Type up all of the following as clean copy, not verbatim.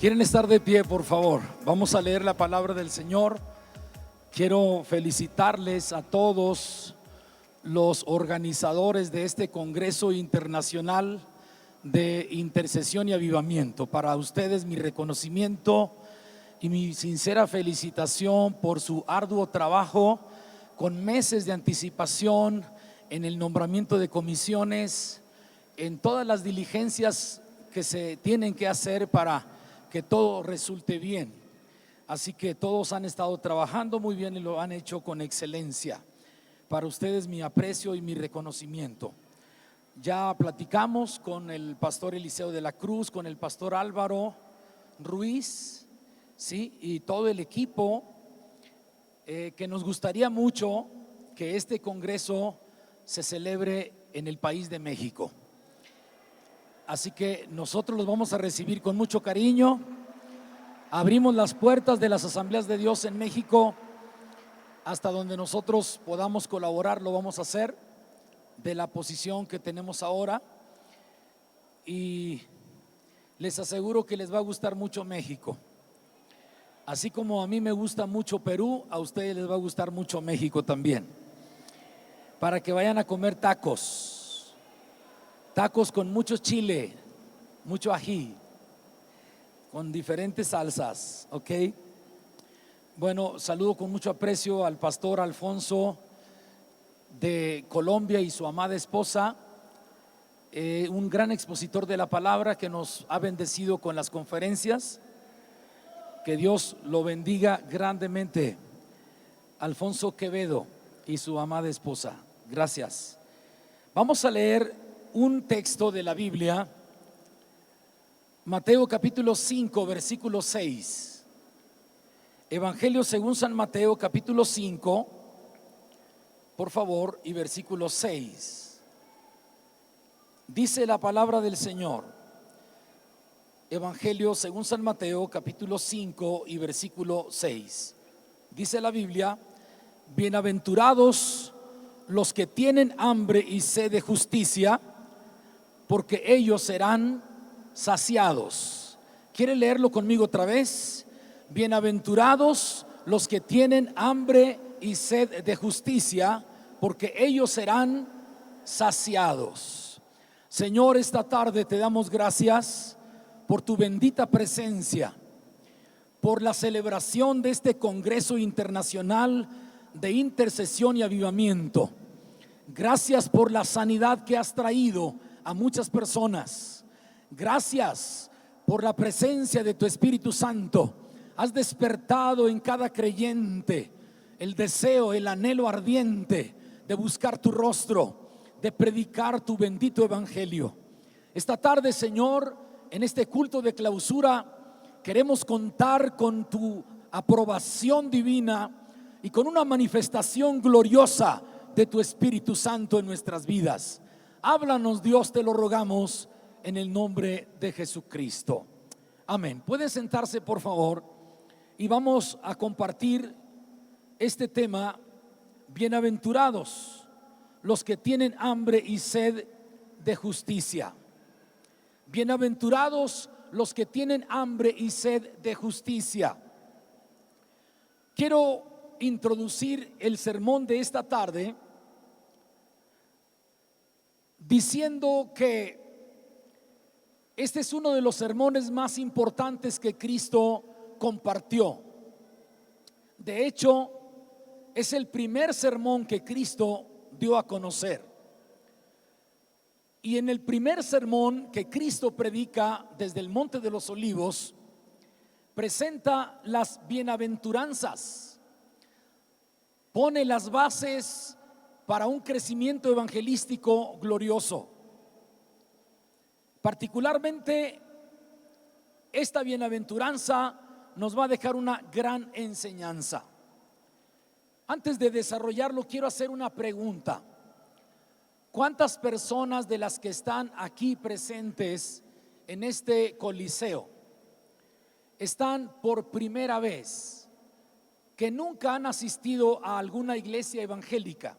¿Quieren estar de pie, por favor? Vamos a leer la palabra del Señor. Quiero felicitarles a todos los organizadores de este Congreso Internacional de Intercesión y Avivamiento. Para ustedes mi reconocimiento y mi sincera felicitación por su arduo trabajo con meses de anticipación en el nombramiento de comisiones, en todas las diligencias que se tienen que hacer para que todo resulte bien. Así que todos han estado trabajando muy bien y lo han hecho con excelencia. Para ustedes mi aprecio y mi reconocimiento. Ya platicamos con el pastor Eliseo de la Cruz, con el pastor Álvaro Ruiz, ¿sí? Y todo el equipo, que nos gustaría mucho que este congreso se celebre en el país de México. Así que nosotros los vamos a recibir con mucho cariño. Abrimos las puertas de las asambleas de Dios en México. Hasta donde nosotros podamos colaborar, lo vamos a hacer de la posición que tenemos ahora. Y les aseguro que les va a gustar mucho México. Así como a mí me gusta mucho Perú, a ustedes les va a gustar mucho México también. Para que vayan a comer tacos. Tacos con mucho chile, mucho ají, con diferentes salsas, ¿ok? Bueno, saludo con mucho aprecio al pastor Alfonso de Colombia y su amada esposa, un gran expositor de la palabra que nos ha bendecido con las conferencias. Que Dios lo bendiga grandemente. Alfonso Quevedo y su amada esposa, gracias. Vamos a leer un texto de la Biblia, Mateo capítulo 5, versículo 6. Evangelio según San Mateo capítulo 5, por favor, y versículo 6. Dice la palabra del Señor. Evangelio según San Mateo capítulo 5 y versículo 6. Dice la Biblia: bienaventurados los que tienen hambre y sed de justicia, porque ellos serán saciados. ¿Quiere leerlo conmigo otra vez? Bienaventurados los que tienen hambre y sed de justicia, porque ellos serán saciados. Señor, esta tarde te damos gracias por tu bendita presencia, por la celebración de este Congreso Internacional de Intercesión y Avivamiento. Gracias por la sanidad que has traído a muchas personas. Gracias por la presencia de tu Espíritu Santo. Has despertado en cada creyente el deseo, el anhelo ardiente de buscar tu rostro, de predicar tu bendito evangelio. Esta tarde, Señor, en este culto de clausura, queremos contar con tu aprobación divina y con una manifestación gloriosa de tu Espíritu Santo en nuestras vidas. Háblanos, Dios, te lo rogamos en el nombre de Jesucristo. Amén. Pueden sentarse, por favor, y vamos a compartir este tema: bienaventurados los que tienen hambre y sed de justicia. Bienaventurados los que tienen hambre y sed de justicia. Quiero introducir el sermón de esta tarde diciendo que este es uno de los sermones más importantes que Cristo compartió. De hecho, es el primer sermón que Cristo dio a conocer. Y en el primer sermón que Cristo predica desde el Monte de los Olivos, presenta las bienaventuranzas, pone las bases para un crecimiento evangelístico glorioso. Particularmente, esta bienaventuranza nos va a dejar una gran enseñanza. Antes de desarrollarlo, quiero hacer una pregunta. ¿Cuántas personas de las que están aquí presentes en este coliseo están por primera vez, que nunca han asistido a alguna iglesia evangélica,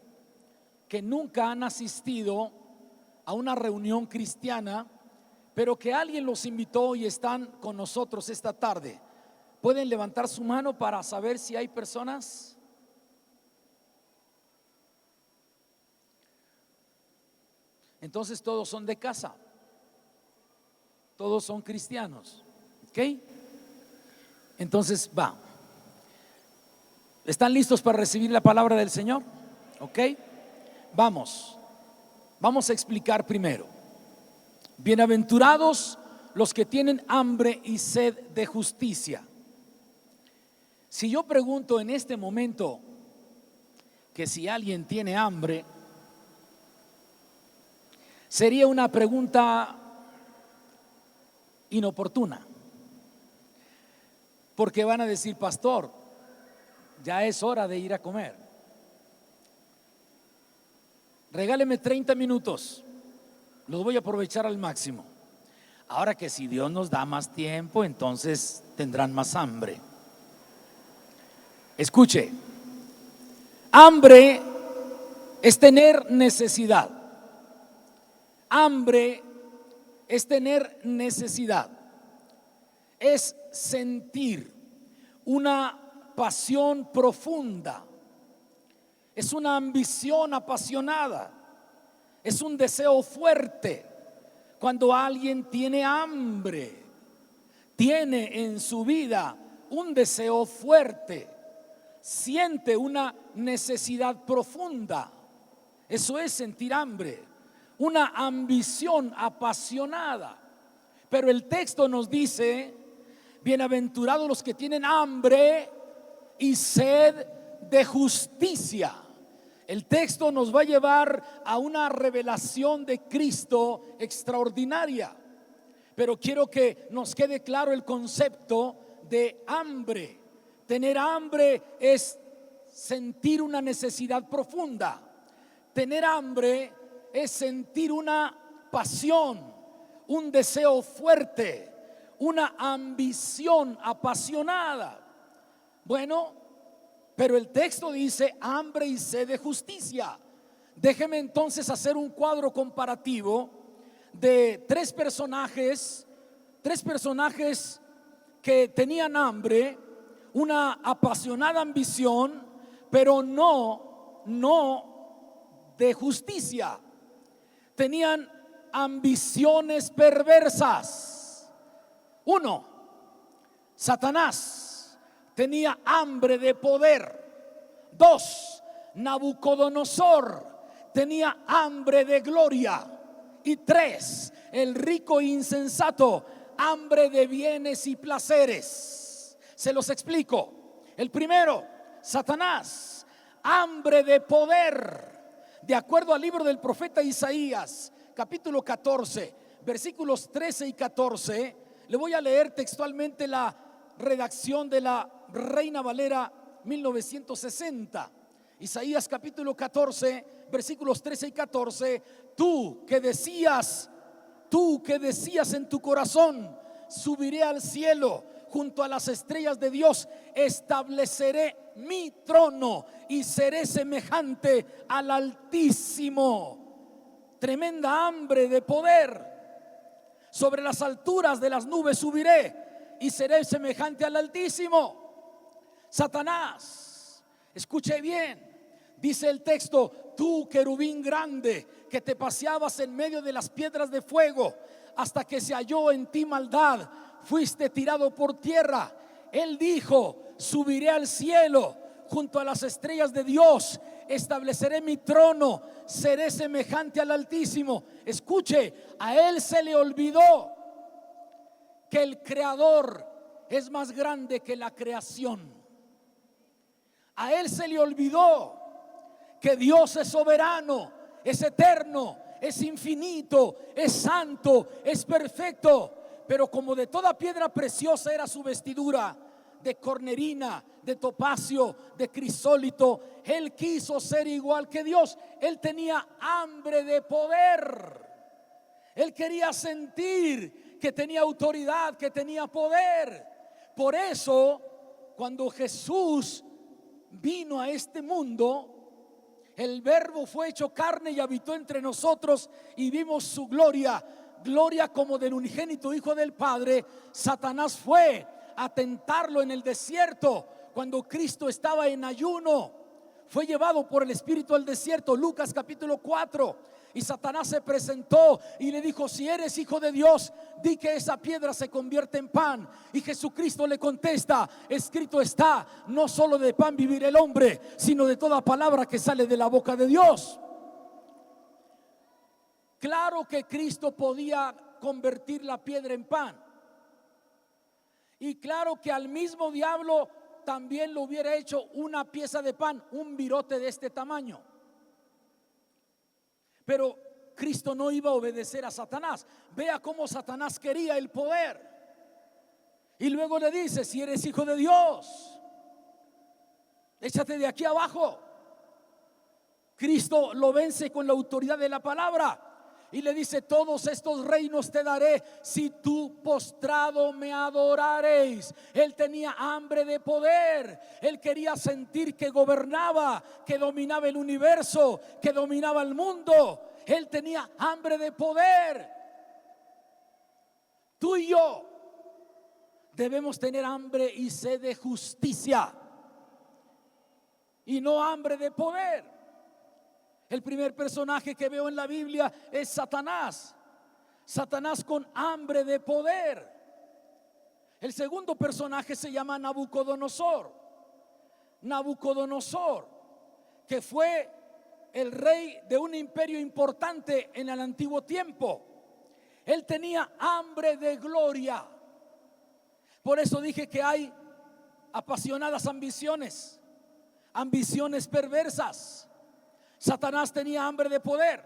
que nunca han asistido a una reunión cristiana, pero que alguien los invitó y están con nosotros esta tarde. ¿Pueden levantar su mano para saber si hay personas? Entonces todos son de casa, todos son cristianos, ¿ok? Entonces va. ¿Están listos para recibir la palabra del Señor? ¿Ok? Vamos a explicar primero. Bienaventurados los que tienen hambre y sed de justicia. Si yo pregunto en este momento que si alguien tiene hambre, sería una pregunta inoportuna, porque van a decir: pastor, ya es hora de ir a comer. Regáleme 30 minutos, los voy a aprovechar al máximo. Ahora que si Dios nos da más tiempo, entonces tendrán más hambre. Escuche, hambre es tener necesidad. Hambre es tener necesidad. Es sentir una pasión profunda. Es una ambición apasionada. Es un deseo fuerte. Cuando alguien tiene hambre, tiene en su vida un deseo fuerte, siente una necesidad profunda. Eso es sentir hambre, una ambición apasionada. Pero el texto nos dice: bienaventurados los que tienen hambre y sed de justicia. El texto nos va a llevar a una revelación de Cristo extraordinaria. Pero quiero que nos quede claro el concepto de hambre. Tener hambre es sentir una necesidad profunda. Tener hambre es sentir una pasión, un deseo fuerte, una ambición apasionada. Bueno, pero el texto dice hambre y sed de justicia. Déjeme entonces hacer un cuadro comparativo de tres personajes que tenían hambre, una apasionada ambición, pero no de justicia. Tenían ambiciones perversas. Uno, Satanás tenía hambre de poder. Dos, Nabucodonosor tenía hambre de gloria. Y tres, el rico insensato, hambre de bienes y placeres. Se los explico. El primero, Satanás, hambre de poder. De acuerdo al libro del profeta Isaías, capítulo 14, versículos 13 y 14, le voy a leer textualmente la redacción de la Reina Valera 1960. Isaías capítulo 14, versículos 13 y 14. Tú que decías en tu corazón: subiré al cielo, junto a las estrellas de Dios estableceré mi trono y seré semejante al Altísimo. Tremenda hambre de poder. Sobre las alturas de las nubes subiré y seré semejante al Altísimo. Satanás, escuche bien, dice el texto: tú, querubín grande, que te paseabas en medio de las piedras de fuego, hasta que se halló en ti maldad, fuiste tirado por tierra. Él dijo: subiré al cielo, junto a las estrellas de Dios estableceré mi trono, seré semejante al Altísimo. Escuche, a él se le olvidó que el Creador es más grande que la creación. A él se le olvidó que Dios es soberano, es eterno, es infinito, es santo, es perfecto. Pero como de toda piedra preciosa era su vestidura, de cornerina, de topacio, de crisólito, él quiso ser igual que Dios. Él tenía hambre de poder. Él quería sentir que tenía autoridad, que tenía poder. Por eso, cuando Jesús vino a este mundo, el Verbo fue hecho carne y habitó entre nosotros y vimos su gloria, gloria como del unigénito Hijo del Padre, Satanás fue a tentarlo en el desierto cuando Cristo estaba en ayuno. Fue llevado por el Espíritu al desierto, Lucas capítulo 4. Y Satanás se presentó y le dijo: si eres hijo de Dios, di que esa piedra se convierte en pan. Y Jesucristo le contesta: escrito está, no solo de pan vivirá el hombre, sino de toda palabra que sale de la boca de Dios. Claro que Cristo podía convertir la piedra en pan. Y claro que al mismo diablo también lo hubiera hecho una pieza de pan, un virote de este tamaño. Pero Cristo no iba a obedecer a Satanás. Vea cómo Satanás quería el poder. Y luego le dice: si eres hijo de Dios, échate de aquí abajo. Cristo lo vence con la autoridad de la palabra y le dice: todos estos reinos te daré si tú postrado me adorareis. Él tenía hambre de poder. Él quería sentir que gobernaba, que dominaba el universo, que dominaba el mundo. Él tenía hambre de poder. Tú y yo debemos tener hambre y sed de justicia y no hambre de poder. El primer personaje que veo en la Biblia es Satanás. Satanás con hambre de poder. El segundo personaje se llama Nabucodonosor. Nabucodonosor, que fue el rey de un imperio importante en el antiguo tiempo. Él tenía hambre de gloria. Por eso dije que hay apasionadas ambiciones, ambiciones perversas. Satanás tenía hambre de poder.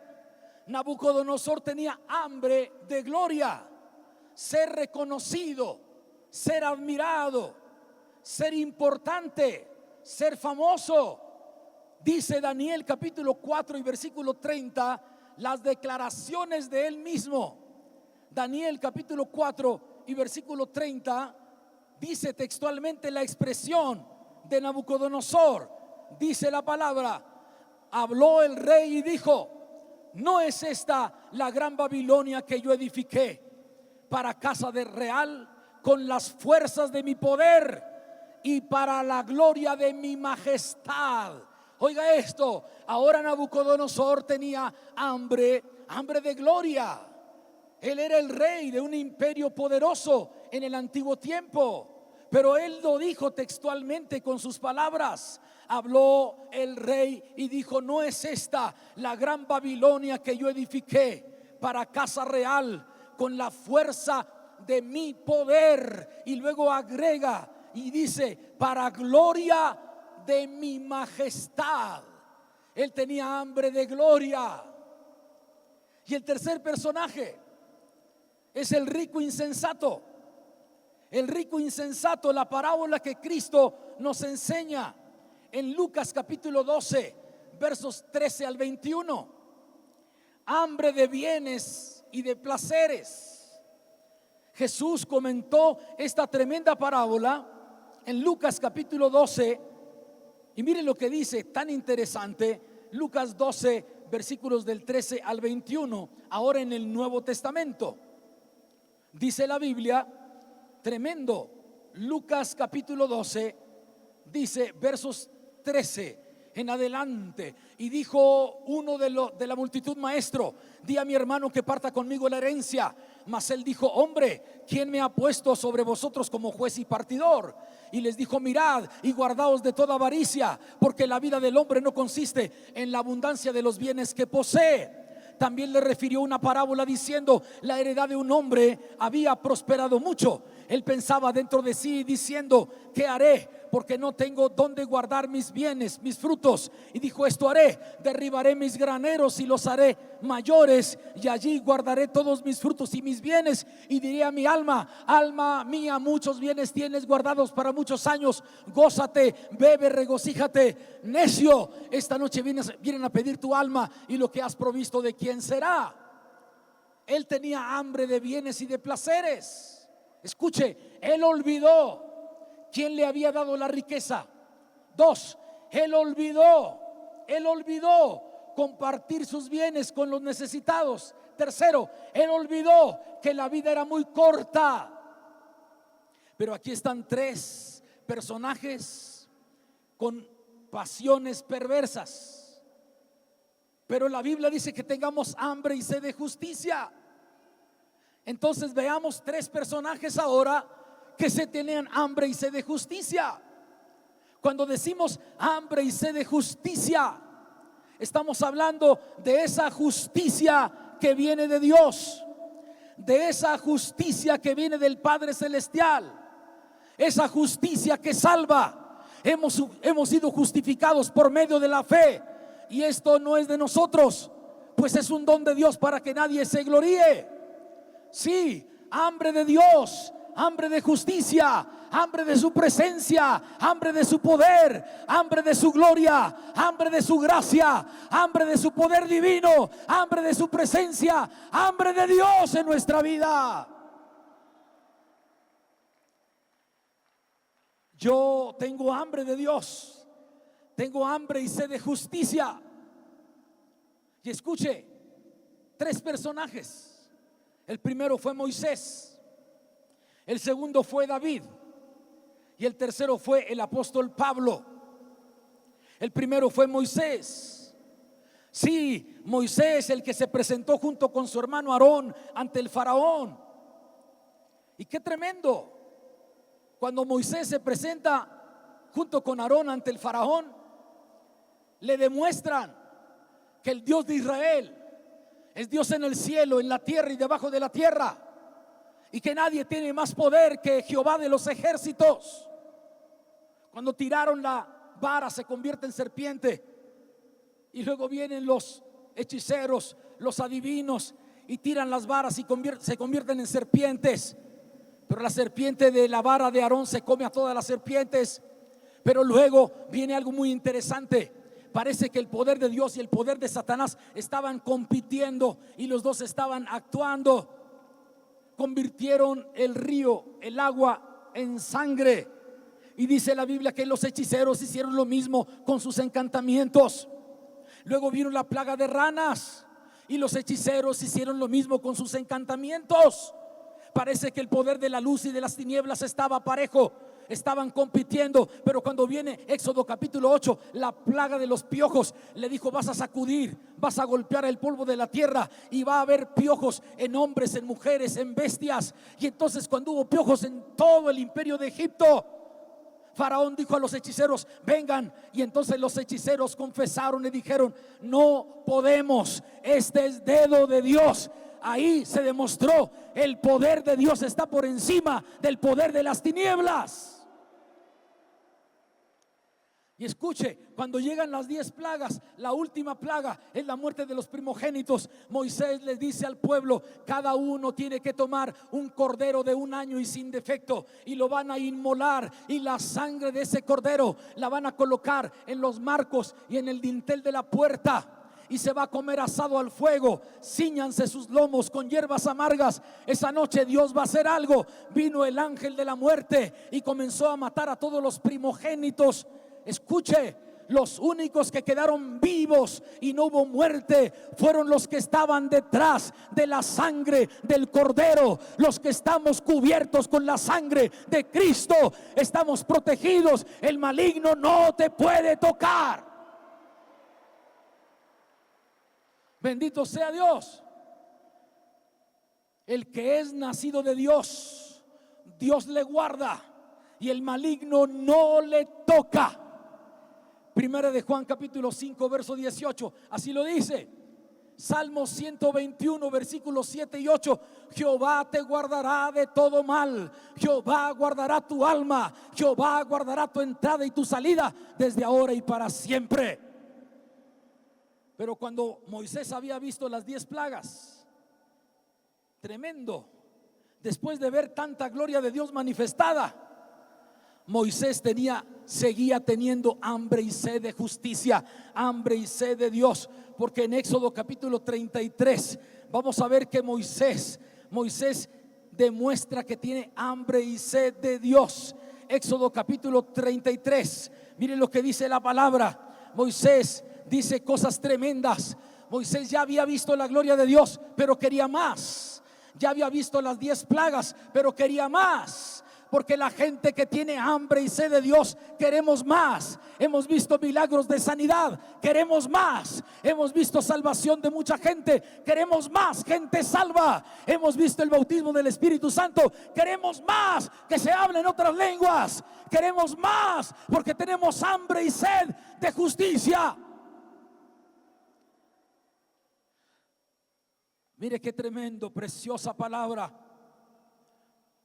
Nabucodonosor tenía hambre de gloria, ser reconocido, ser admirado, ser importante, ser famoso. Dice Daniel capítulo 4 y versículo 30 las declaraciones de él mismo. Daniel capítulo 4 y versículo 30 dice textualmente la expresión de Nabucodonosor. Dice la palabra: habló el rey y dijo: ¿no es esta la gran Babilonia que yo edifiqué para casa de real con las fuerzas de mi poder y para la gloria de mi majestad? Oiga esto, ahora Nabucodonosor tenía hambre de gloria. Él era el rey de un imperio poderoso en el antiguo tiempo, pero él lo dijo textualmente con sus palabras. Habló el rey y dijo: ¿no es esta la gran Babilonia que yo edifiqué para casa real con la fuerza de mi poder? Y luego agrega y dice: para gloria de mi majestad. Él tenía hambre de gloria. Y el tercer personaje es el rico insensato. El rico insensato, la parábola que Cristo nos enseña en Lucas capítulo 12 versos 13 al 21. Hambre de bienes y de placeres. Jesús comentó esta tremenda parábola en Lucas capítulo 12 y miren lo que dice, tan interesante. Lucas 12 versículos del 13 al 21, ahora en el Nuevo Testamento. Dice la Biblia, tremendo. Lucas capítulo 12 dice versos 13 en adelante: y dijo uno de la multitud: maestro, di a mi hermano que parta conmigo la herencia. Mas él dijo: hombre, ¿quién me ha puesto sobre vosotros como juez y partidor? Y les dijo: mirad y guardaos de toda avaricia, porque la vida del hombre no consiste en la abundancia de los bienes que posee. También le refirió una parábola diciendo: la heredad de un hombre había prosperado mucho. Él pensaba dentro de sí diciendo: ¿qué haré? Porque no tengo dónde guardar mis bienes, mis frutos. Y dijo: esto haré, derribaré mis graneros y los haré mayores, y allí guardaré todos mis frutos y mis bienes. Y diré a mi alma: alma mía, muchos bienes tienes guardados para muchos años, gózate, bebe, regocíjate. Necio, esta noche vienen a pedir tu alma, y lo que has provisto, ¿de quién será? Él tenía hambre de bienes y de placeres. Escuche, él olvidó quién le había dado la riqueza. Dos, él olvidó compartir sus bienes con los necesitados. Tercero, él olvidó que la vida era muy corta. Pero aquí están tres personajes con pasiones perversas. Pero la Biblia dice que tengamos hambre y sed de justicia. Entonces veamos tres personajes ahora que se tenían hambre y sed de justicia. Cuando decimos hambre y sed de justicia, estamos hablando de esa justicia que viene de Dios, de esa justicia que viene del Padre Celestial, esa justicia que salva. Hemos sido justificados por medio de la fe, y esto no es de nosotros, pues es un don de Dios para que nadie se gloríe. Sí, hambre de Dios, hambre de justicia, hambre de su presencia, hambre de su poder, hambre de su gloria, hambre de su gracia, hambre de su poder divino, hambre de su presencia, hambre de Dios en nuestra vida. Yo tengo hambre de Dios, tengo hambre y sed de justicia. Y escuche, tres personajes. El primero fue Moisés, el segundo fue David y el tercero fue el apóstol Pablo. El primero fue Moisés. Sí, Moisés, el que se presentó junto con su hermano Aarón ante el faraón. Y qué tremendo, cuando Moisés se presenta junto con Aarón ante el faraón, le demuestran que el Dios de Israel es Dios en el cielo, en la tierra y debajo de la tierra, y que nadie tiene más poder que Jehová de los ejércitos. Cuando tiraron la vara se convierte en serpiente, y luego vienen los hechiceros, los adivinos, y tiran las varas y se convierten en serpientes. Pero la serpiente de la vara de Aarón se come a todas las serpientes. Pero luego viene algo muy interesante. Parece que el poder de Dios y el poder de Satanás estaban compitiendo, y los dos estaban actuando. Convirtieron el río, el agua, en sangre. Y dice la Biblia que los hechiceros hicieron lo mismo con sus encantamientos. Luego vino la plaga de ranas, y los hechiceros hicieron lo mismo con sus encantamientos. Parece que el poder de la luz y de las tinieblas estaba parejo. Estaban compitiendo. Pero cuando viene Éxodo capítulo 8, la plaga de los piojos, le dijo: vas a sacudir, vas a golpear el polvo de la tierra, y va a haber piojos en hombres, en mujeres, en bestias. Y entonces, cuando hubo piojos en todo el imperio de Egipto, Faraón dijo a los hechiceros: vengan. Y entonces los hechiceros confesaron y dijeron: no podemos, este es dedo de Dios. Ahí se demostró el poder de Dios está por encima del poder de las tinieblas. Y escuche, cuando llegan las 10 plagas, la última plaga es la muerte de los primogénitos. Moisés les dice al pueblo: cada uno tiene que tomar un cordero de 1 año y sin defecto, y lo van a inmolar, y la sangre de ese cordero la van a colocar en los marcos y en el dintel de la puerta, y se va a comer asado al fuego. Cíñanse sus lomos con hierbas amargas. Esa noche Dios va a hacer algo. Vino el ángel de la muerte y comenzó a matar a todos los primogénitos. Escuche, los únicos que quedaron vivos y no hubo muerte fueron los que estaban detrás de la sangre del cordero. Los que estamos cubiertos con la sangre de Cristo, estamos protegidos. El maligno no te puede tocar. Bendito sea Dios. El que es nacido de Dios, Dios le guarda, y el maligno no le toca. Primera de Juan capítulo 5 verso 18, así lo dice. Salmo 121 versículos 7 y 8. Jehová te guardará de todo mal, Jehová guardará tu alma, Jehová guardará tu entrada y tu salida desde ahora y para siempre. Pero cuando Moisés había visto las 10 plagas, tremendo, después de ver tanta gloria de Dios manifestada, Moisés seguía teniendo hambre y sed de justicia, hambre y sed de Dios. Porque en Éxodo capítulo 33 vamos a ver que Moisés demuestra que tiene hambre y sed de Dios. Éxodo capítulo 33, miren lo que dice la palabra. Moisés dice cosas tremendas. Moisés ya había visto la gloria de Dios, pero quería más. Ya había visto las 10 plagas, pero quería más. Porque la gente que tiene hambre y sed de Dios, queremos más. Hemos visto milagros de sanidad, queremos más. Hemos visto salvación de mucha gente, queremos más gente salva. Hemos visto el bautismo del Espíritu Santo, queremos más. Que se hable en otras lenguas, queremos más, porque tenemos hambre y sed de justicia. Mire qué tremendo, preciosa palabra.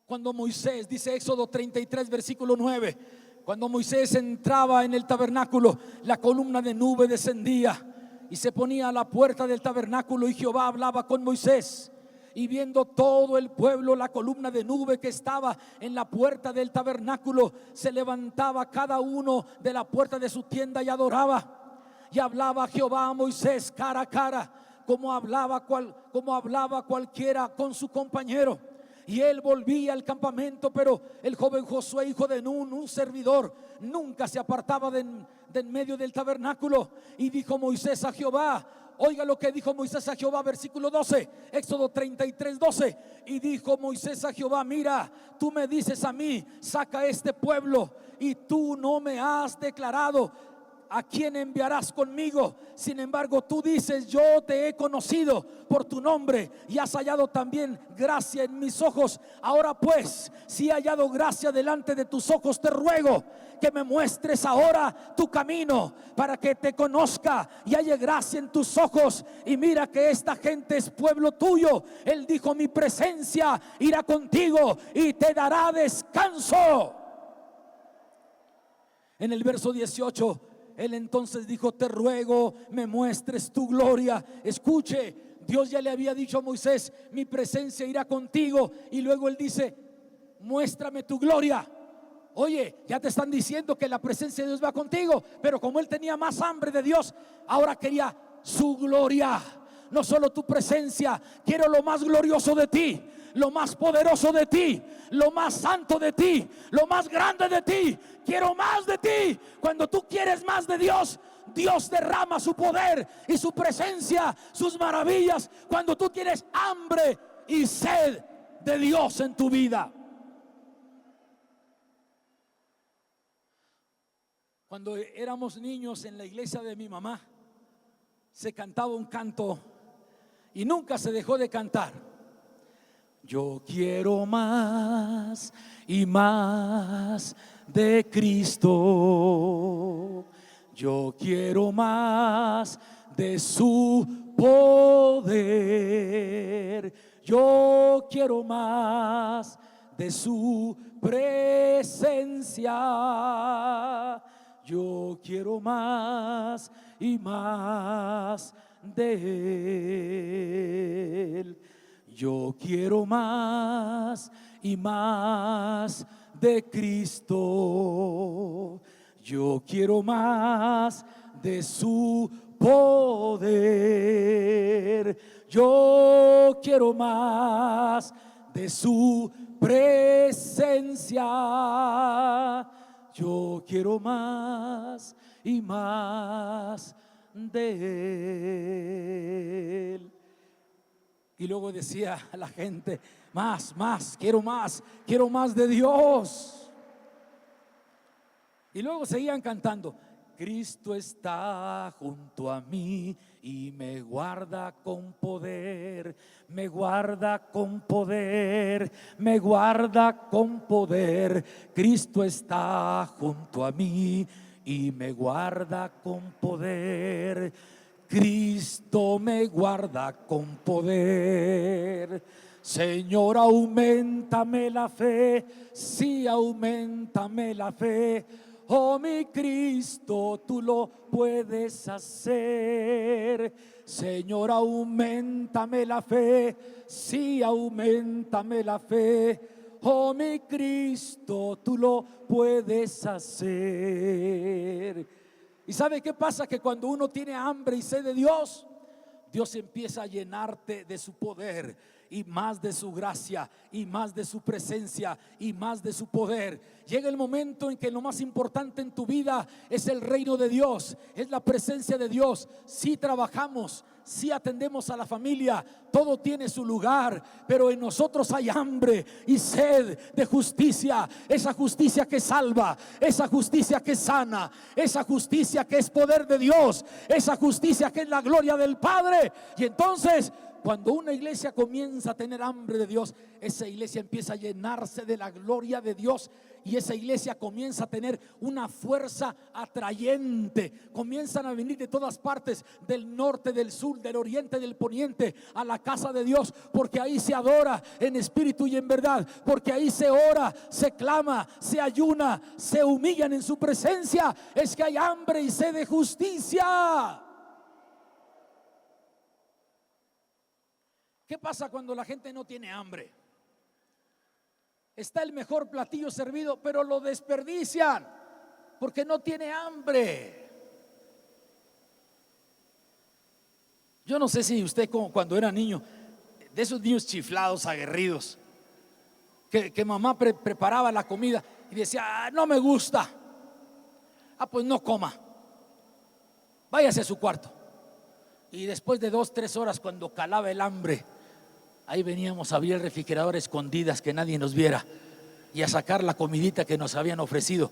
Cuando Moisés, dice Éxodo 33 versículo 9, cuando Moisés entraba en el tabernáculo, la columna de nube descendía y se ponía a la puerta del tabernáculo, y Jehová hablaba con Moisés. Y viendo todo el pueblo la columna de nube que estaba en la puerta del tabernáculo, se levantaba cada uno de la puerta de su tienda y adoraba. Y hablaba Jehová a Moisés cara a cara, como hablaba cualquiera con su compañero. Y él volvía al campamento, pero el joven Josué, hijo de Nun, un servidor, nunca se apartaba de en medio del tabernáculo. Y dijo Moisés a Jehová, oiga lo que dijo Moisés a Jehová, versículo 12, Éxodo 33, 12. Y dijo Moisés a Jehová, mira, tú me dices a mí, saca este pueblo, y tú no me has declarado ¿a quién enviarás conmigo? Sin embargo, tú dices, yo te he conocido por tu nombre y has hallado también gracia en mis ojos. Ahora pues, si he hallado gracia delante de tus ojos, te ruego que me muestres ahora tu camino, para que te conozca y halle gracia en tus ojos. Y mira que esta gente es pueblo tuyo. Él dijo, mi presencia irá contigo y te dará descanso. En el verso 18, él entonces dijo, te ruego me muestres tu gloria. Escuche, Dios ya le había dicho a Moisés, mi presencia irá contigo. Y luego él dice, muéstrame tu gloria. Oye, ya te están diciendo que la presencia de Dios va contigo, pero como él tenía más hambre de Dios, ahora quería su gloria. No solo tu presencia, quiero lo más glorioso de ti, lo más poderoso de ti, lo más santo de ti, lo más grande de ti. Quiero más de ti. Cuando tú quieres más de Dios, Dios derrama su poder y su presencia, sus maravillas. Cuando tú tienes hambre y sed de Dios en tu vida. Cuando éramos niños en la iglesia de mi mamá, se cantaba un canto y nunca se dejó de cantar. Yo quiero más y más de Cristo. Yo quiero más de su poder. Yo quiero más de su presencia. Yo quiero más y más de Él. Yo quiero más y más de Cristo. Yo quiero más de su poder. Yo quiero más de su presencia. Yo quiero más y más de Él. Y luego decía a la gente, más, quiero más de Dios. Y luego seguían cantando, Cristo está junto a mí y me guarda con poder, me guarda con poder, me guarda con poder. Cristo está junto a mí y me guarda con poder. Cristo me guarda con poder. Señor, auméntame la fe, sí, auméntame la fe. Oh, mi Cristo, tú lo puedes hacer. Señor, auméntame la fe, sí, auméntame la fe. Oh, mi Cristo, tú lo puedes hacer. ¿Y sabe qué pasa? Que cuando uno tiene hambre y sed de Dios, Dios empieza a llenarte de su poder y más de su gracia y más de su presencia y más de su poder. Llega el momento en que lo más importante en tu vida es el reino de Dios, es la presencia de Dios. Si trabajamos, si atendemos a la familia, todo tiene su lugar, pero en nosotros hay hambre y sed de justicia, esa justicia que salva, esa justicia que sana, esa justicia que es poder de Dios, esa justicia que es la gloria del Padre. Y entonces, cuando una iglesia comienza a tener hambre de Dios, esa iglesia empieza a llenarse de la gloria de Dios, y esa iglesia comienza a tener una fuerza atrayente. Comienzan a venir de todas partes, del norte, del sur, del oriente, del poniente, a la casa de Dios, porque ahí se adora en espíritu y en verdad, porque ahí se ora, se clama, se ayuna, se humillan en su presencia. Es que hay hambre y sed de justicia. ¿Qué pasa cuando la gente no tiene hambre? Está el mejor platillo servido, pero lo desperdician porque no tiene hambre. Yo no sé si usted, como cuando era niño, de esos niños chiflados, aguerridos, que mamá preparaba la comida y decía: no me gusta. Pues no coma, váyase a su cuarto. Y después de 2-3 horas, cuando calaba el hambre, ahí veníamos a abrir el refrigerador a escondidas, que nadie nos viera, y a sacar la comidita que nos habían ofrecido.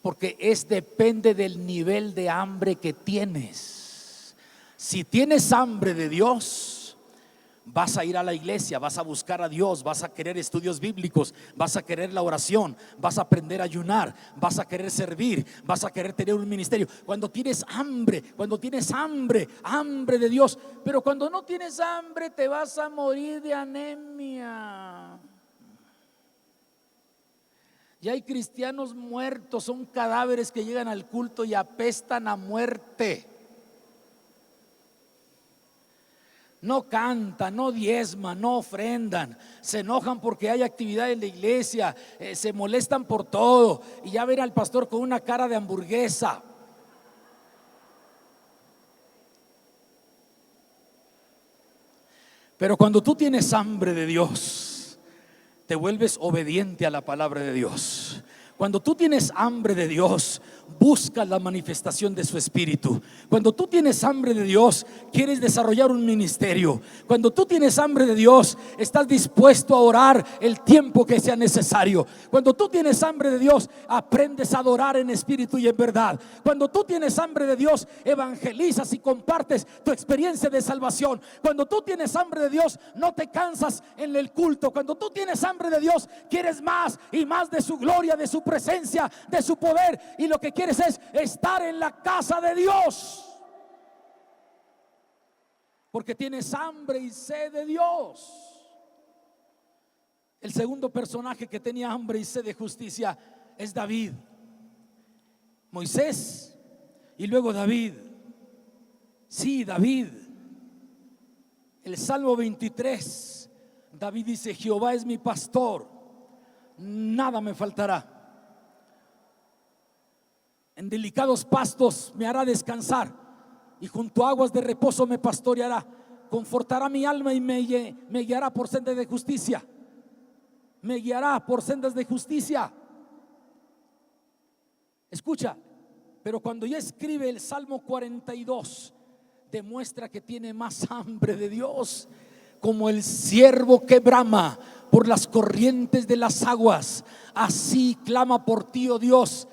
Porque depende del nivel de hambre que tienes. Si tienes hambre de Dios, vas a ir a la iglesia, vas a buscar a Dios, vas a querer estudios bíblicos, vas a querer la oración, vas a aprender a ayunar, vas a querer servir, vas a querer tener un ministerio. Cuando tienes hambre de Dios. Pero cuando no tienes hambre, te vas a morir de anemia. Y hay cristianos muertos, son cadáveres que llegan al culto y apestan a muerte. No cantan, no diezman, no ofrendan, se enojan porque hay actividad en la iglesia, se molestan por todo, y ya ven al pastor con una cara de hamburguesa. Pero cuando tú tienes hambre de Dios, te vuelves obediente a la palabra de Dios. Cuando tú tienes hambre de Dios, buscas la manifestación de su espíritu. Cuando tú tienes hambre de Dios, quieres desarrollar un ministerio. Cuando tú tienes hambre de Dios, estás dispuesto a orar el tiempo que sea necesario. Cuando tú tienes hambre de Dios, aprendes a adorar en espíritu y en verdad. Cuando tú tienes hambre de Dios, evangelizas y compartes tu experiencia de salvación. Cuando tú tienes hambre de Dios, no te cansas en el culto. Cuando tú tienes hambre de Dios, quieres más y más de su gloria, de su presencia, de su poder, y lo que quieres es estar en la casa de Dios, porque tienes hambre y sed de Dios. El segundo personaje que tenía hambre y sed de justicia es David. Moisés y luego David. Sí, David. El Salmo 23, David dice: Jehová es mi pastor, nada me faltará. En delicados pastos me hará descansar, y junto a aguas de reposo me pastoreará. Confortará mi alma y me guiará por sendas de justicia. Me guiará por sendas de justicia. Escucha, pero cuando ya escribe el Salmo 42, demuestra que tiene más hambre de Dios. Como el ciervo que brama por las corrientes de las aguas, así clama por ti, oh Dios,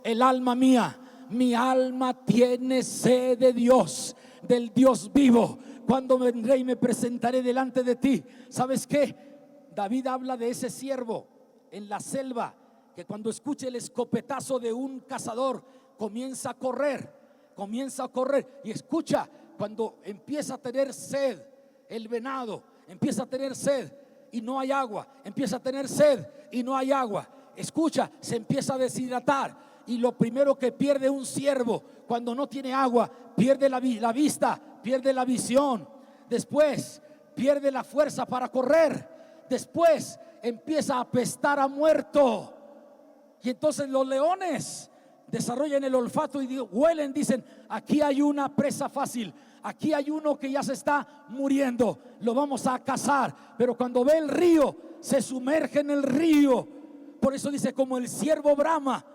el alma mía. Mi alma tiene sed de Dios, del Dios vivo. Cuando vendré y me presentaré delante de ti. ¿Sabes qué? David habla de ese ciervo en la selva, que cuando escucha el escopetazo de un cazador comienza a correr. Y escucha, cuando empieza a tener sed el venado, empieza a tener sed y no hay agua, empieza a tener sed y no hay agua. Escucha, se empieza a deshidratar. Y lo primero que pierde un ciervo cuando no tiene agua, pierde la vista, pierde la visión. Después pierde la fuerza para correr. Después empieza a apestar a muerto. Y entonces los leones desarrollan el olfato y huelen, dicen: aquí hay una presa fácil, aquí hay uno que ya se está muriendo, lo vamos a cazar. Pero cuando ve el río, se sumerge en el río. Por eso dice: como el ciervo brama,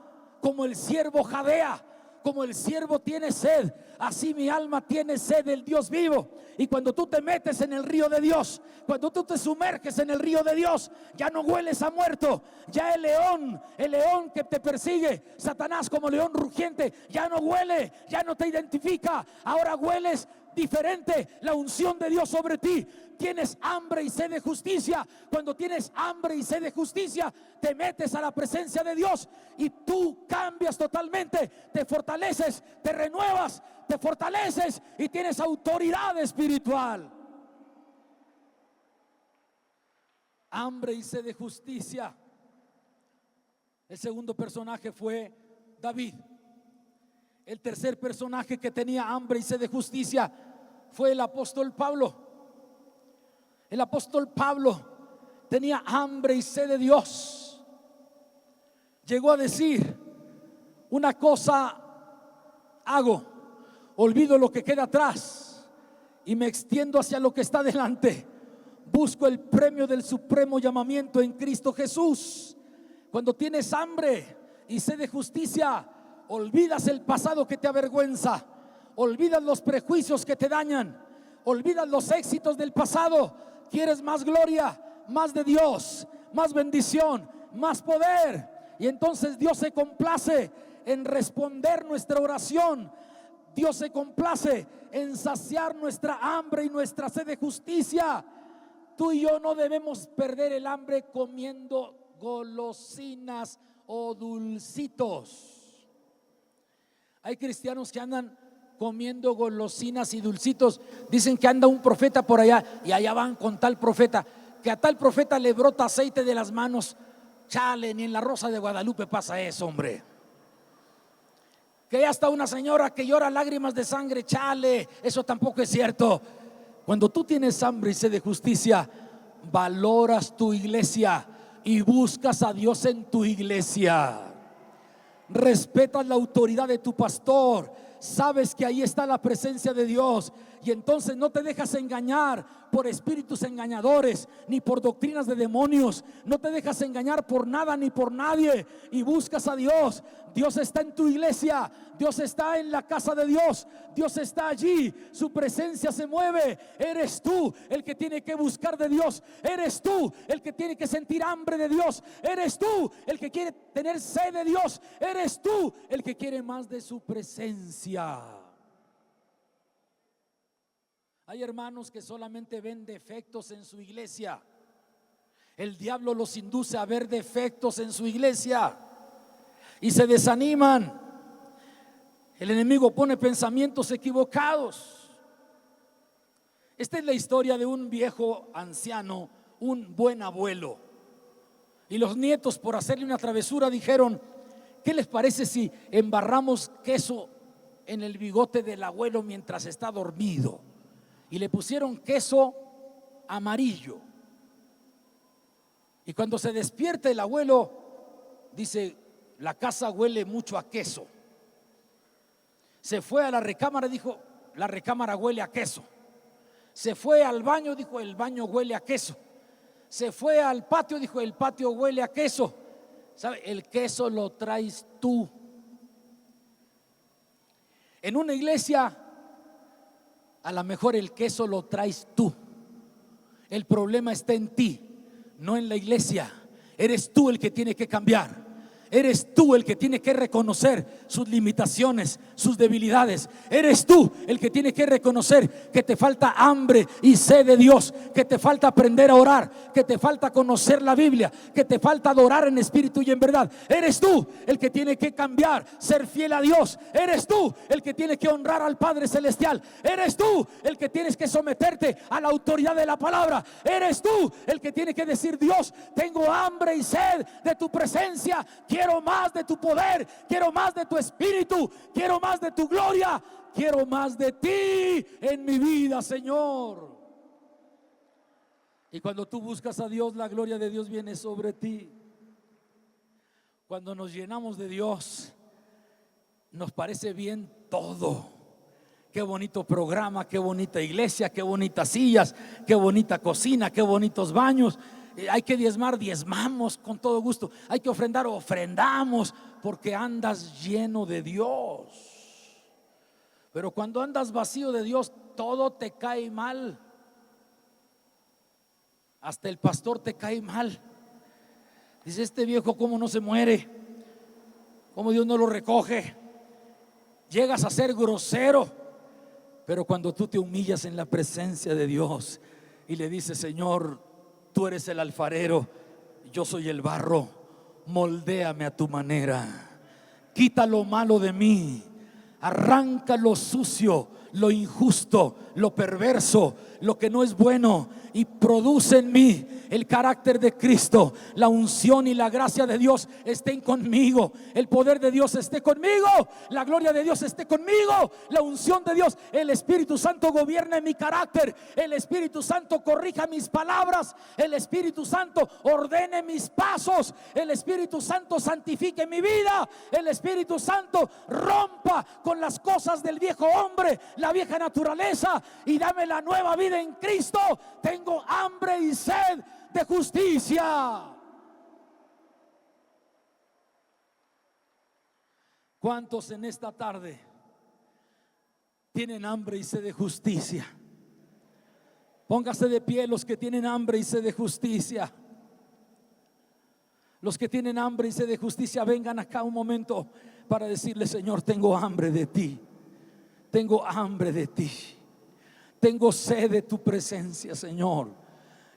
como el ciervo jadea, como el ciervo tiene sed, así mi alma tiene sed del Dios vivo. Y cuando tú te metes en el río de Dios, cuando tú te sumerges en el río de Dios, ya no hueles a muerto. Ya el león que te persigue, Satanás como león rugiente, ya no huele, ya no te identifica. Ahora hueles diferente, la unción de Dios sobre ti. Tienes hambre y sed de justicia. Cuando tienes hambre y sed de justicia, te metes a la presencia de Dios y tú cambias totalmente. Te fortaleces, te renuevas, te fortaleces y tienes autoridad espiritual. Hambre y sed de justicia. El segundo personaje fue David. El tercer personaje que tenía hambre y sed de justicia fue el apóstol Pablo. El apóstol Pablo tenía hambre y sed de Dios. Llegó a decir: una cosa hago, olvido lo que queda atrás y me extiendo hacia lo que está delante. Busco el premio del supremo llamamiento en Cristo Jesús. Cuando tienes hambre y sed de justicia, olvidas el pasado que te avergüenza, olvidas los prejuicios que te dañan, olvidas los éxitos del pasado. Quieres más gloria, más de Dios, más bendición, más poder. Y entonces Dios se complace en responder nuestra oración. Dios se complace en saciar nuestra hambre y nuestra sed de justicia. Tú y yo no debemos perder el hambre comiendo golosinas o dulcitos. Hay cristianos que andan comiendo golosinas y dulcitos. Dicen que anda un profeta por allá y allá van con tal profeta, que a tal profeta le brota aceite de las manos. Chale, ni en la Rosa de Guadalupe pasa eso, hombre. Que ya está una señora que llora lágrimas de sangre. Chale, eso tampoco es cierto. Cuando tú tienes hambre y sed de justicia, valoras tu iglesia y buscas a Dios en tu iglesia. Respetas la autoridad de tu pastor. Sabes que ahí está la presencia de Dios. Y entonces no te dejas engañar por espíritus engañadores, ni por doctrinas de demonios. No te dejas engañar por nada ni por nadie. Y buscas a Dios. Dios está en tu iglesia. Dios está en la casa de Dios. Dios está allí. Su presencia se mueve. Eres tú el que tiene que buscar de Dios. Eres tú el que tiene que sentir hambre de Dios. Eres tú el que quiere tener sed de Dios. Eres tú el que quiere más de su presencia. Hay hermanos que solamente ven defectos en su iglesia. El diablo los induce a ver defectos en su iglesia y se desaniman. El enemigo pone pensamientos equivocados. Esta es la historia de un viejo anciano, un buen abuelo. Y los nietos, por hacerle una travesura, dijeron: ¿qué les parece si embarramos queso en el bigote del abuelo mientras está dormido? Y le pusieron queso amarillo. Y cuando se despierta el abuelo, dice: la casa huele mucho a queso. Se fue a la recámara, dijo: la recámara huele a queso. Se fue al baño, dijo: el baño huele a queso. Se fue al patio, dijo: el patio huele a queso. ¿Sabe? El queso lo traes tú. En una iglesia, a lo mejor el queso lo traes tú. El problema está en ti, no en la iglesia. Eres tú el que tiene que cambiar. Eres tú el que tiene que reconocer sus limitaciones, sus debilidades. Eres tú el que tiene que reconocer que te falta hambre y sed de Dios, que te falta aprender a orar, que te falta conocer la Biblia, que te falta adorar en espíritu y en verdad. Eres tú el que tiene que cambiar, ser fiel a Dios. Eres tú el que tiene que honrar al Padre Celestial. Eres tú el que tienes que someterte a la autoridad de la palabra. Eres tú el que tiene que decir: Dios, tengo hambre y sed de tu presencia. Quiero más de tu poder, quiero más de tu espíritu, quiero más de tu gloria, quiero más de ti en mi vida, Señor. Y cuando tú buscas a Dios, la gloria de Dios viene sobre ti. Cuando nos llenamos de Dios, nos parece bien todo. Qué bonito programa, qué bonita iglesia, qué bonitas sillas, qué bonita cocina, qué bonitos baños. Hay que diezmar, diezmamos con todo gusto. Hay que ofrendar, ofrendamos, porque andas lleno de Dios. Pero cuando andas vacío de Dios, todo te cae mal. Hasta el pastor te cae mal. Dice: este viejo, ¿cómo no se muere? ¿Cómo Dios no lo recoge? Llegas a ser grosero. Pero cuando tú te humillas en la presencia de Dios y le dices: Señor, tú eres el alfarero, yo soy el barro, moldéame a tu manera, quita lo malo de mí, arranca lo sucio, lo injusto, lo perverso, lo que no es bueno, y produce en mí el carácter de Cristo. La unción y la gracia de Dios estén conmigo, el poder de Dios esté conmigo, la gloria de Dios esté conmigo, la unción de Dios, el Espíritu Santo gobierna mi carácter, el Espíritu Santo corrija mis palabras, el Espíritu Santo ordene mis pasos, el Espíritu Santo santifique mi vida, el Espíritu Santo rompa con las cosas del viejo hombre, la vieja naturaleza, y dame la nueva vida en Cristo. Tengo hambre y sed de justicia. ¿Cuántos en esta tarde tienen hambre y sed de justicia? Póngase de pie los que tienen hambre y sed de justicia. Los que tienen hambre y sed de justicia, vengan acá un momento para decirle: Señor, tengo hambre de ti, tengo hambre de ti, tengo sed de tu presencia, Señor.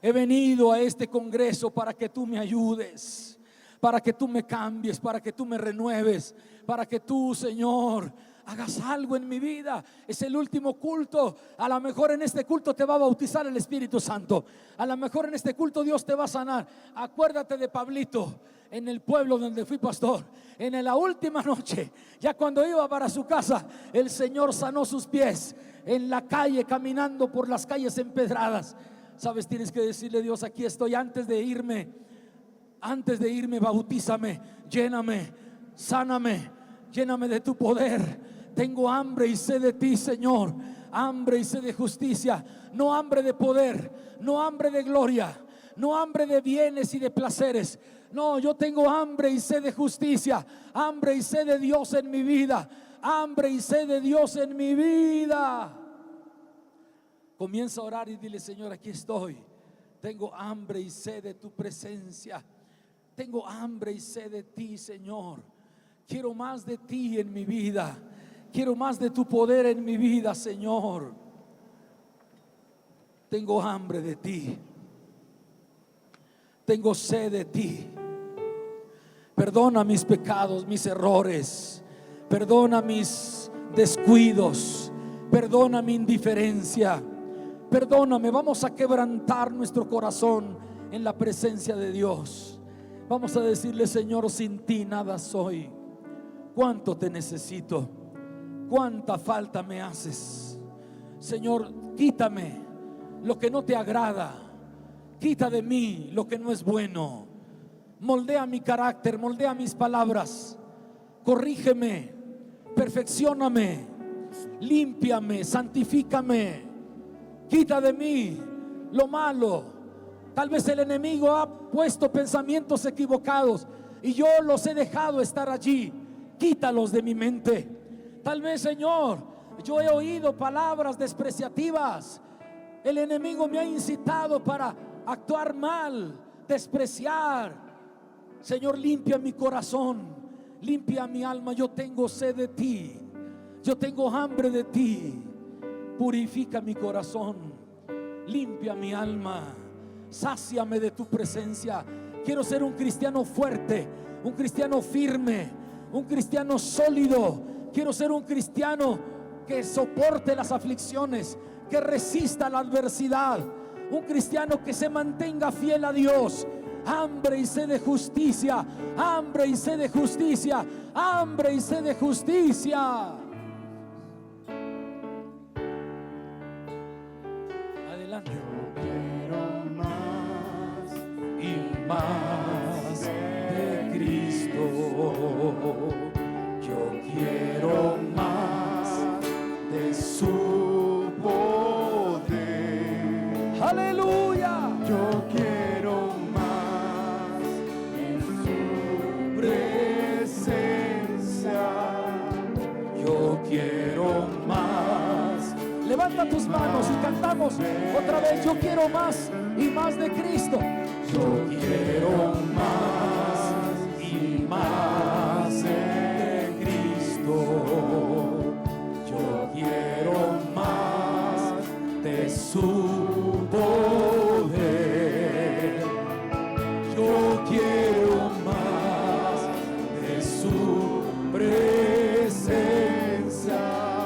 He venido a este congreso para que tú me ayudes, para que tú me cambies, para que tú me renueves, para que tú, Señor, hagas algo en mi vida. Es el último culto. A lo mejor en este culto te va a bautizar el Espíritu Santo. A lo mejor en este culto Dios te va a sanar. Acuérdate de Pablito en el pueblo donde fui pastor. En la última noche, ya cuando iba para su casa, el Señor sanó sus pies en la calle, caminando por las calles empedradas. Sabes, tienes que decirle: Dios, aquí estoy. Antes de irme, bautízame, lléname, sáname, lléname de tu poder. Tengo hambre y sed de ti, Señor. Hambre y sed de justicia. No hambre de poder, no hambre de gloria, no hambre de bienes y de placeres. No, yo tengo hambre y sed de justicia, hambre y sed de Dios en mi vida, hambre y sed de Dios en mi vida. Comienza a orar y dile: Señor, aquí estoy. Tengo hambre y sed de tu presencia. Tengo hambre y sed de ti, Señor. Quiero más de ti en mi vida. Quiero más de tu poder en mi vida, Señor. Tengo hambre de ti. Tengo sed de ti. Perdona mis pecados, mis errores. Perdona mis descuidos. Perdona mi indiferencia. Perdóname. Vamos a quebrantar nuestro corazón en la presencia de Dios. Vamos a decirle: Señor, sin ti nada soy. Cuánto te necesito, cuánta falta me haces. Señor, quítame lo que no te agrada, quita de mí lo que no es bueno. Moldea mi carácter, moldea mis palabras, corrígeme, perfeccióname, límpiame, santifícame. Quita de mí lo malo. Tal vez el enemigo ha puesto pensamientos equivocados y yo los he dejado estar allí. Quítalos de mi mente. Tal vez, Señor, yo he oído palabras despreciativas. El enemigo me ha incitado para actuar mal, despreciar. Señor, limpia mi corazón, limpia mi alma. Yo tengo sed de ti, yo tengo hambre de ti. Purifica mi corazón, limpia mi alma, sáciame de tu presencia. Quiero ser un cristiano fuerte, un cristiano firme, un cristiano sólido. Quiero ser un cristiano que soporte las aflicciones, que resista la adversidad, un cristiano que se mantenga fiel a Dios. Hambre y sed de justicia, hambre y sed de justicia, hambre y sed de justicia. Adelante. Quiero más Y más de Cristo. Yo quiero más de su poder. Aleluya. Yo quiero más en su presencia. Yo quiero más. Levanta tus manos y cantamos otra vez. Yo quiero más y más de Cristo. Yo quiero más y más de Cristo. Yo quiero más de su poder. Yo quiero más de su presencia.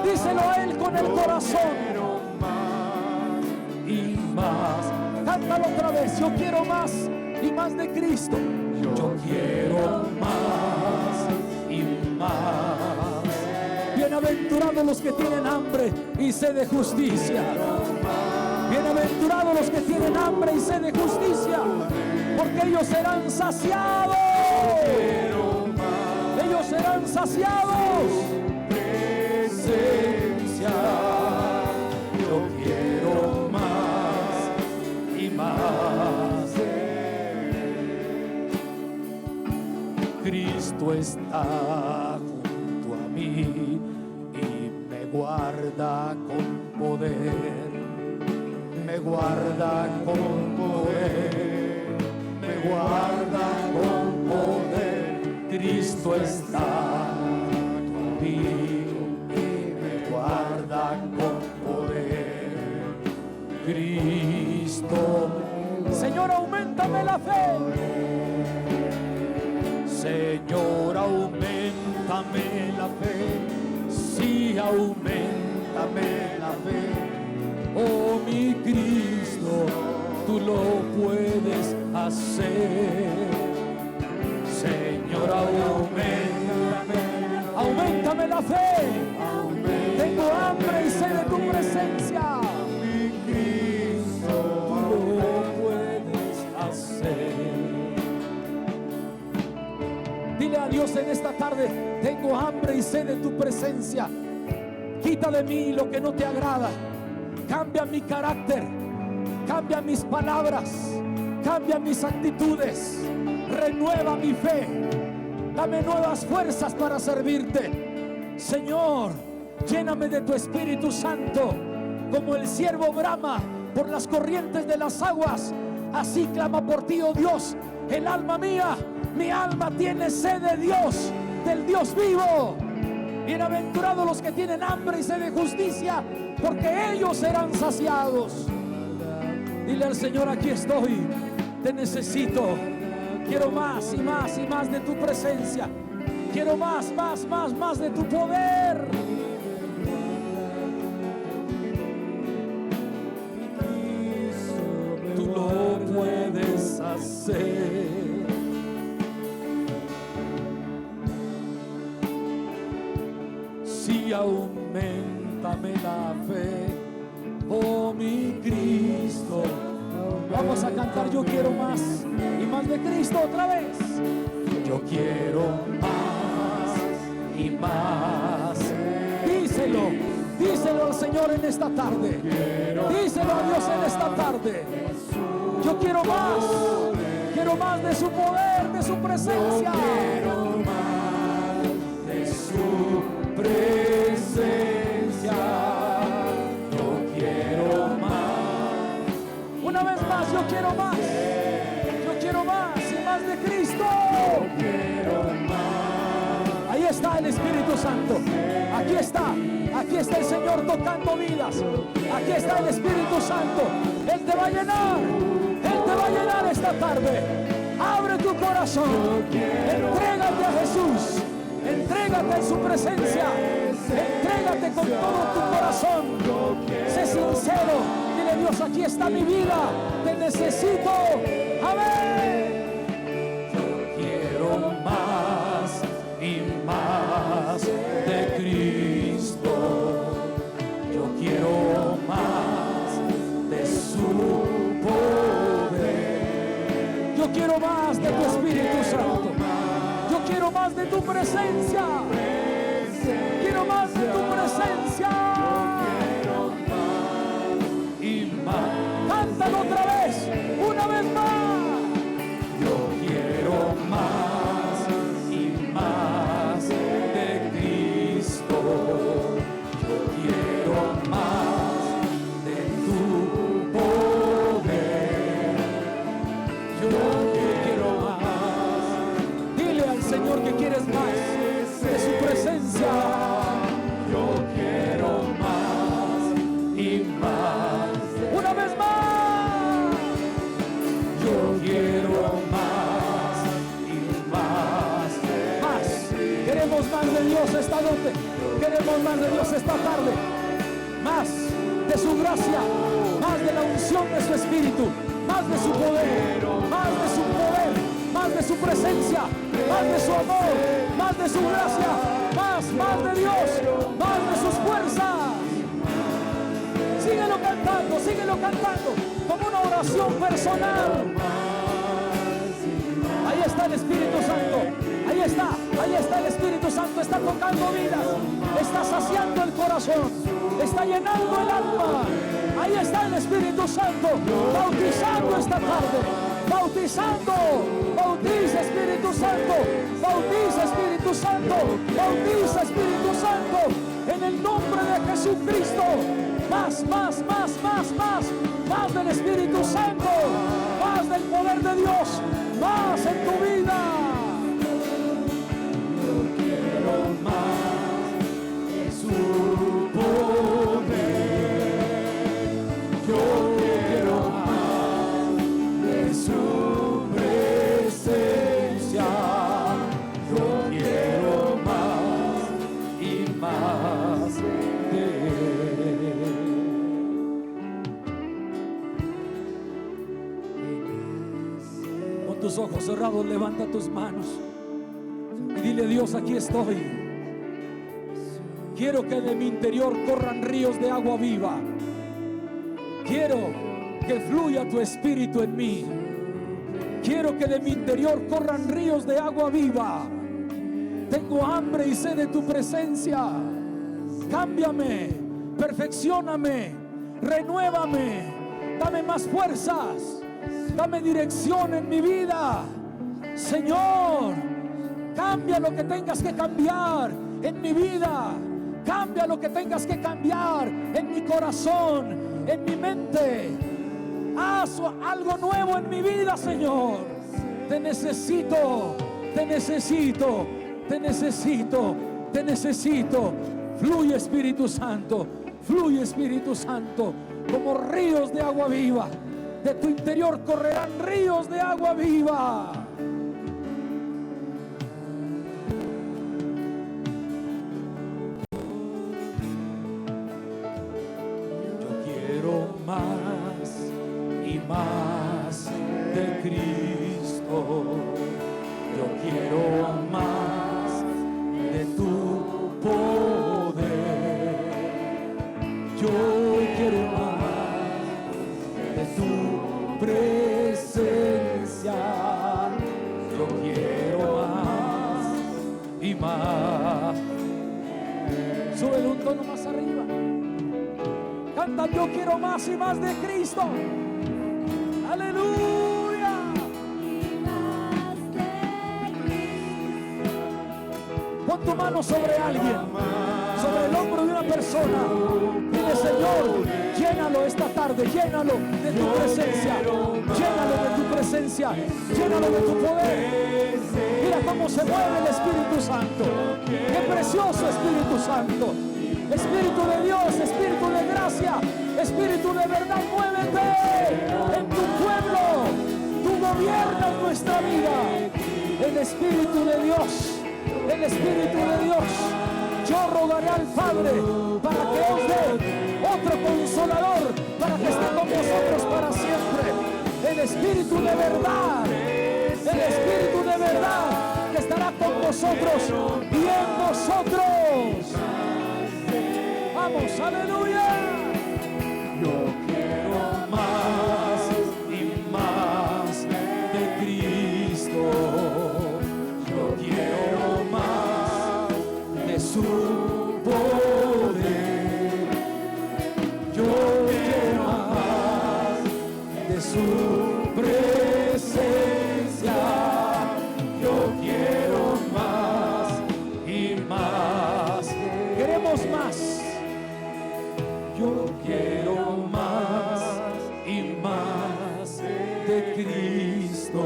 Díselo a Él con el corazón. Y más. Cántalo otra vez. Yo quiero más y más de Cristo. Yo quiero más y más. Bienaventurados los que tienen hambre y sed de justicia. Bienaventurados los que tienen hambre y sed de justicia, porque ellos serán saciados. Ellos serán saciados. Presencia. Yo quiero más y más. Cristo está junto a mí y me guarda con poder. Me guarda con poder. Me guarda con poder. Cristo está junto a mí y me guarda con poder. Cristo. Señor, auméntame la fe. Señor, auméntame la fe. Sí, auméntame la fe. Oh, mi Cristo, tú lo puedes hacer. Señor, auméntame la fe. Tengo hambre y sed de tu presencia. Mi Cristo, tú lo puedes hacer. Dile a Dios en esta tarde: tengo hambre y sed de tu presencia. Quita de mí lo que no te agrada. Cambia mi carácter, cambia mis palabras, cambia mis actitudes, renueva mi fe, dame nuevas fuerzas para servirte. Señor, lléname de tu Espíritu Santo, como el ciervo brama por las corrientes de las aguas, así clama por ti, oh Dios, el alma mía. Mi alma tiene sed de Dios, del Dios vivo. Bienaventurados los que tienen hambre y sed de justicia, porque ellos serán saciados. Dile al Señor: aquí estoy, te necesito. Quiero más y más y más de tu presencia. Quiero más, más, más, más de tu poder. Tú lo puedes hacer. Sí, auméntame la fe, oh mi Cristo. Vamos a cantar: yo quiero más y más de Cristo otra vez. Yo quiero más y más. Díselo, díselo al Señor en esta tarde. Díselo a Dios en esta tarde. Yo quiero más de su poder, de su presencia. Yo quiero más de su presencia. Yo quiero más. Una vez más, yo quiero más. Yo quiero más y más de Cristo. Yo quiero más. Ahí está el Espíritu Santo. Aquí está el Señor tocando vidas. Aquí está el Espíritu Santo. Él te va a llenar. Él te va a llenar esta tarde. Abre tu corazón. Entrégate a Jesús. Entrégate en su presencia. Entrégate con todo tu corazón. Sé sincero. Dile: Dios, aquí está mi vida. Te necesito. Amén. Yo quiero más y más de Cristo. Yo quiero más de su poder. Yo quiero más de tu Espíritu Santo. Yo quiero más de tu presencia. presencia. Y más. Cántalo otra vez, una vez más. Yo quiero más y más de Cristo. Yo quiero más de tu poder. Yo quiero más. Dile al Señor que quieres más de su presencia. Yo quiero más y más. Una vez más. Yo quiero más y más. Más. Queremos más de Dios esta noche. Queremos más de Dios esta tarde. Más de su gracia. Más de la unción de su espíritu. Más de su poder. Más de su poder. Más de su presencia. Más de su amor. Más de su gracia. Más de Dios. Más de sus fuerzas. Síguelo cantando como una oración personal. Ahí está el Espíritu Santo. Ahí está el Espíritu Santo. Está tocando vidas, está saciando el corazón, está llenando el alma. Ahí está el Espíritu Santo, bautizando esta tarde, bautizando. Bautiza Espíritu Santo, bautiza Espíritu Santo, bautiza Espíritu Santo, en el nombre de Jesucristo. Más del Espíritu Santo, más del poder de Dios, más en tu vida. Yo quiero más de su poder. Yo quiero más de su presencia. Yo quiero más y más de Él. Con tus ojos cerrados, levanta tus manos y dile: Dios, aquí estoy. Quiero que de mi interior corran ríos de agua viva. Quiero que fluya tu espíritu en mí. Quiero que de mi interior corran ríos de agua viva. Tengo hambre y sed de tu presencia. Cámbiame, perfeccióname, renuévame, dame más fuerzas, dame dirección en mi vida. Señor, cambia lo que tengas que cambiar en mi vida. Cambia lo que tengas que cambiar en mi corazón, en mi mente. Haz algo nuevo en mi vida, Señor. Te necesito, te necesito, te necesito, te necesito. Fluye Espíritu Santo, fluye Espíritu Santo, como ríos de agua viva. De tu interior correrán ríos de agua viva. Yo quiero más y más de Cristo. Yo quiero más de tu poder. Yo quiero más de tu presencia. Yo quiero más y más. Súbele un tono más arriba. Canta: yo quiero más y más de Cristo. Aleluya. Pon tu mano sobre alguien, sobre el hombro de una persona. Dile: Señor, llénalo esta tarde, llénalo de tu presencia, llénalo de tu presencia, llénalo de tu poder. Mira cómo se mueve el Espíritu Santo. Qué precioso Espíritu Santo. Espíritu de Dios, Espíritu de gracia, Espíritu de verdad, muévete en tu pueblo. Tú gobiernas nuestra vida. El Espíritu de Dios, el Espíritu de Dios. Yo rogaré al Padre para que os dé otro consolador, para que esté con vosotros para siempre. El Espíritu de verdad, el Espíritu de verdad que estará con vosotros y en vosotros. Vamos, aleluya. Yo quiero más y más de Cristo. Yo quiero más de su poder. Yo quiero más y más de Cristo.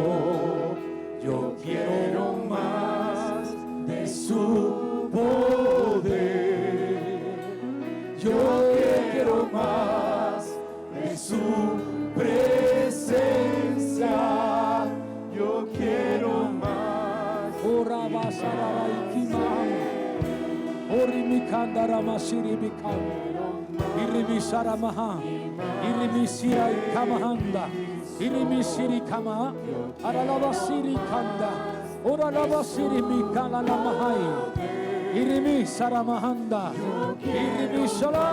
Yo quiero más de su poder. Yo quiero más de su presencia. Yo quiero más. Ora basara ikima. Ori mikanda ramashiri bikam. Iribishara maha. Iribishira ikamahanda. Iribishiri kama. Aralabasiri kanda. Oralabasiri mikala lamahai. Iribishara mahanda. Iribishara.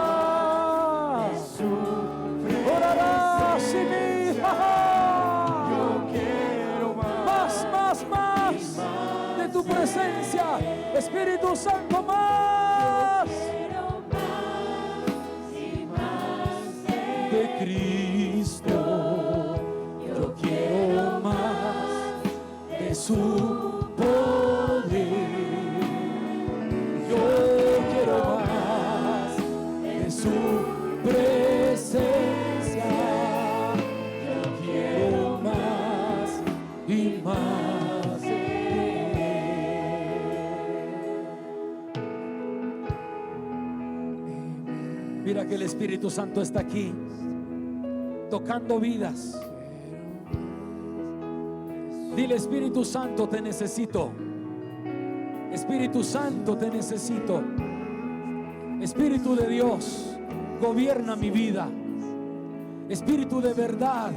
Oralabasiri. Yo quiero más de tu presencia, Espíritu Santo, más de Cristo. Yo quiero más de su poder. Yo quiero más de su presencia. Yo quiero más y más de Él. Mira que el Espíritu Santo está aquí tocando vidas. Dile: Espíritu Santo, te necesito. Espíritu Santo, te necesito. Espíritu de Dios, gobierna mi vida. Espíritu de verdad,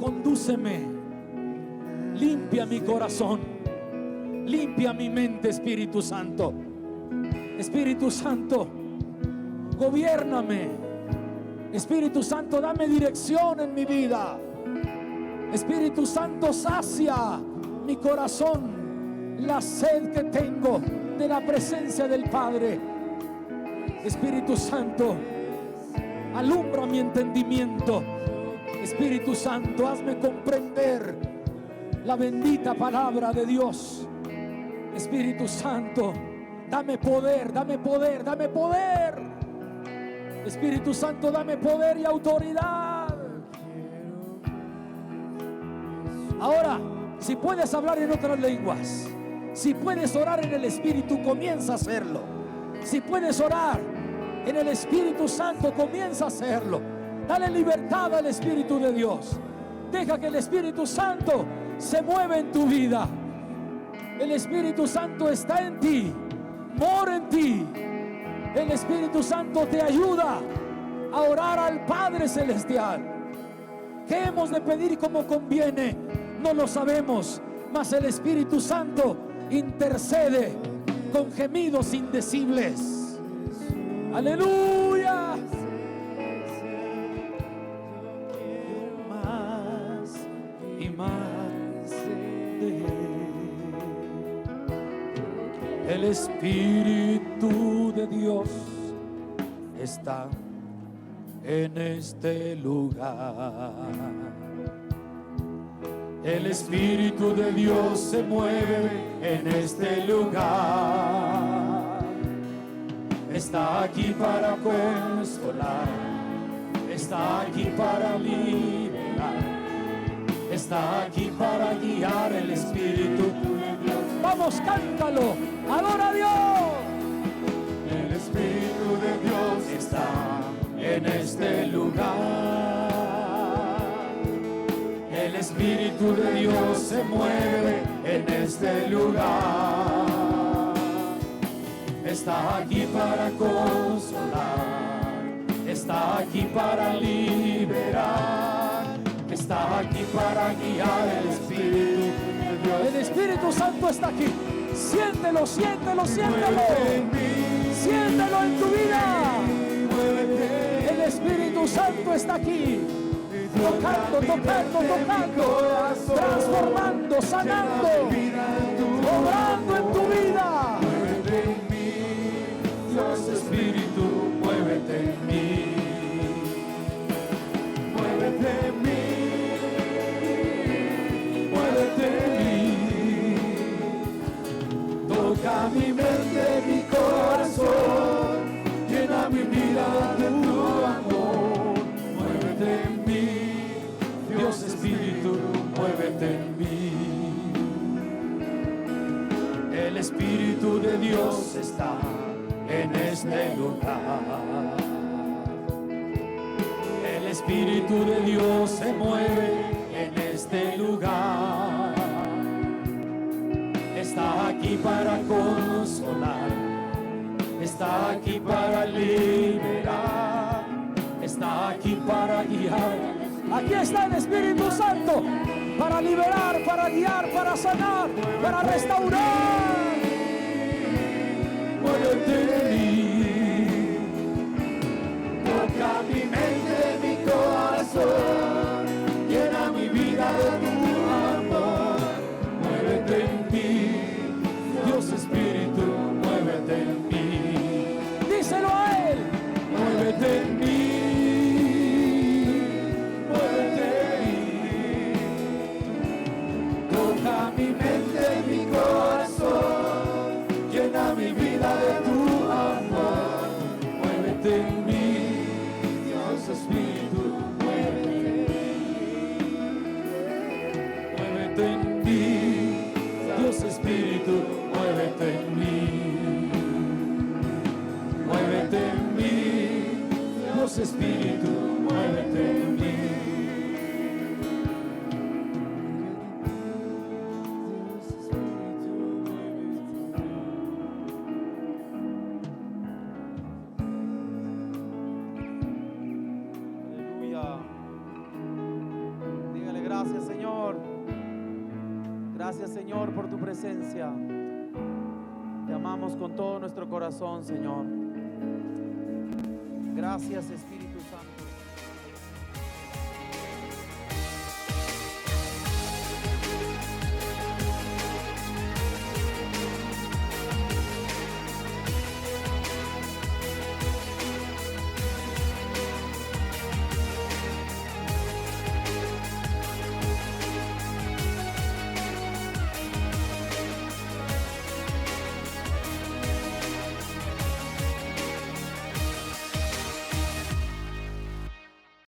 condúceme. Limpia mi corazón. Limpia mi mente, Espíritu Santo. Espíritu Santo, gobiérname. Espíritu Santo, dame dirección en mi vida. Espíritu Santo, sacia mi corazón, la sed que tengo de la presencia del Padre. Espíritu Santo, alumbra mi entendimiento. Espíritu Santo, hazme comprender la bendita palabra de Dios. Espíritu Santo, dame poder, dame poder, dame poder. Espíritu Santo, dame poder y autoridad. Ahora, si puedes hablar en otras lenguas, si puedes orar en el Espíritu, comienza a hacerlo. Si puedes orar en el Espíritu Santo, comienza a hacerlo. Dale libertad al Espíritu de Dios. Deja que el Espíritu Santo se mueva en tu vida. El Espíritu Santo está en ti, mora en ti. El Espíritu Santo te ayuda a orar al Padre Celestial. ¿Qué hemos de pedir como conviene? No lo sabemos, mas el Espíritu Santo intercede con gemidos indecibles. Aleluya. Más y más de Él. El Espíritu de Dios está en este lugar. El Espíritu de Dios se mueve en este lugar. Está aquí para consolar, está aquí para liberar, está aquí para guiar. El Espíritu de Dios. Vamos, cántalo, adora a Dios. El Espíritu de Dios está en este lugar. El Espíritu de Dios se mueve en este lugar. Está aquí para consolar, está aquí para liberar, está aquí para guiar. El Espíritu de Dios. El Espíritu Santo está aquí. Siéntelo, siéntelo, siéntelo. Siéntelo en tu vida. El Espíritu Santo está aquí. Tocando, tocando, tocando, transformando, sanando, obrando en tu vida. Muévete en mí, Dios Espíritu, muévete en mí. Muévete en mí, muévete en mí. Toca mi mente, mi corazón, llena mi vida de tu amor. Dios está en este lugar. El Espíritu de Dios se mueve en este lugar. Está aquí para consolar, está aquí para liberar, está aquí para guiar. Aquí está el Espíritu Santo para liberar, para guiar, para sanar, para restaurar. Muévete en mí, toca mi mente, mi corazón, llena mi vida de tu amor. Muévete en mí, Dios Espíritu, muévete en mí. Díselo a Él. Muévete en mí, muévete en mí. Toca mi mente, mi corazón, llena mi vida de tu amor. Muévete en mí, Dios Espíritu, muévete en mí, Dios Espíritu, muévete en mí. Muévete en mí, Dios Espíritu, muévete en mí. Aleluya. Dígale gracias, Señor. Gracias, Señor, por tu presencia. Te amamos con todo nuestro corazón, Señor. Gracias, Espíritu.